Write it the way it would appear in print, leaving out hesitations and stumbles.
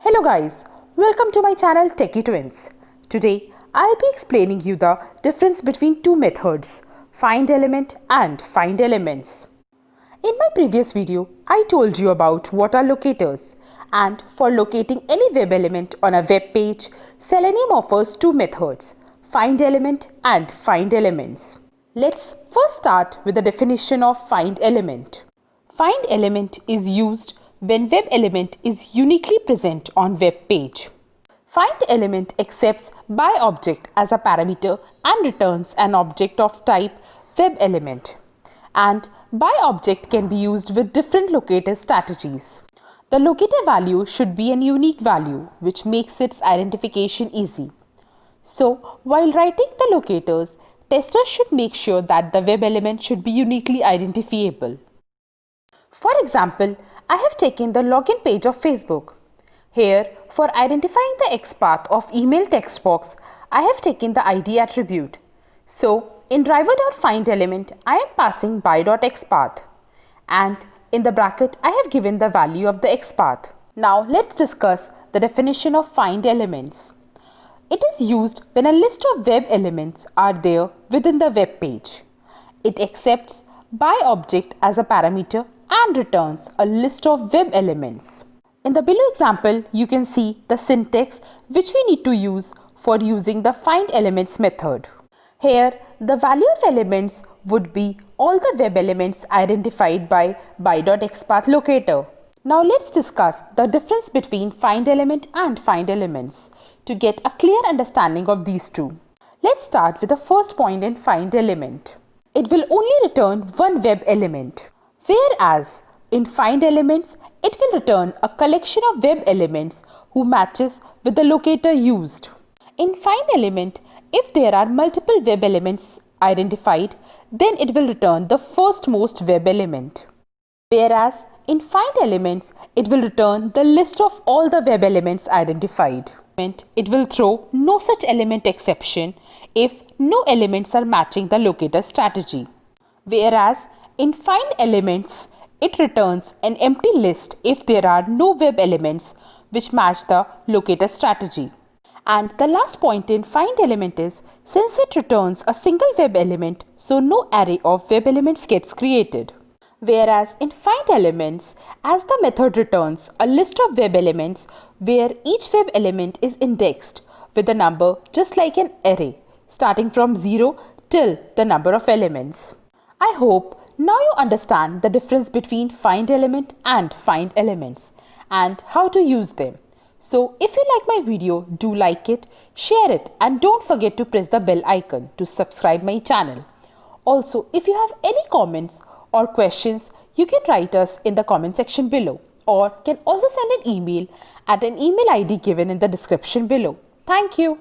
Hello guys, welcome to my channel Techy Twins. Today I'll be explaining you the difference between two methods, find element and find elements. In my previous video, I told you about what are locators, and for locating any web element on a web page, Selenium offers two methods, find element and find elements. Let's first start with the definition of find element. Find element is used when web element is uniquely present on web page. Find element accepts by object as a parameter and returns an object of type web element. And by object can be used with different locator strategies. The locator value should be an unique value, which makes its identification easy. So, while writing the locators, testers should make sure that the web element should be uniquely identifiable. For example, I have taken the login page of Facebook. Here, for identifying the XPath of email text box, I have taken the ID attribute. So, in driver.findElement, I am passing by.xpath. And in the bracket, I have given the value of the XPath. Now, let's discuss the definition of find elements. It is used when a list of web elements are there within the web page. It accepts by object as a parameter and returns a list of web elements. In the below example, you can see the syntax which we need to use for using the find elements method. Here, the value of elements would be all the web elements identified by by.xpath locator. Now let's discuss the difference between find element and find elements to get a clear understanding of these two. Let's start with the first point in find element. It will only return one web element, whereas in find elements, it will return a collection of web elements who matches with the locator used. In find element, if there are multiple web elements identified, then it will return the firstmost web element. Whereas in find elements, it will return the list of all the web elements identified. It will throw no such element exception if no elements are matching the locator strategy. Whereas in find elements, it returns an empty list if there are no web elements which match the locator strategy. And the last point in find element is, since it returns a single web element, so no array of web elements gets created. Whereas in find elements, as the method returns a list of web elements where each web element is indexed with a number just like an array, starting from 0 till the number of elements. I hope now you understand the difference between find element and find elements and how to use them. So if you like my video, do like it, share it, and don't forget to press the bell icon to subscribe my channel. Also, if you have any comments or questions, you can write us in the comment section below, or can also send an email at an email ID given in the description below. Thank you.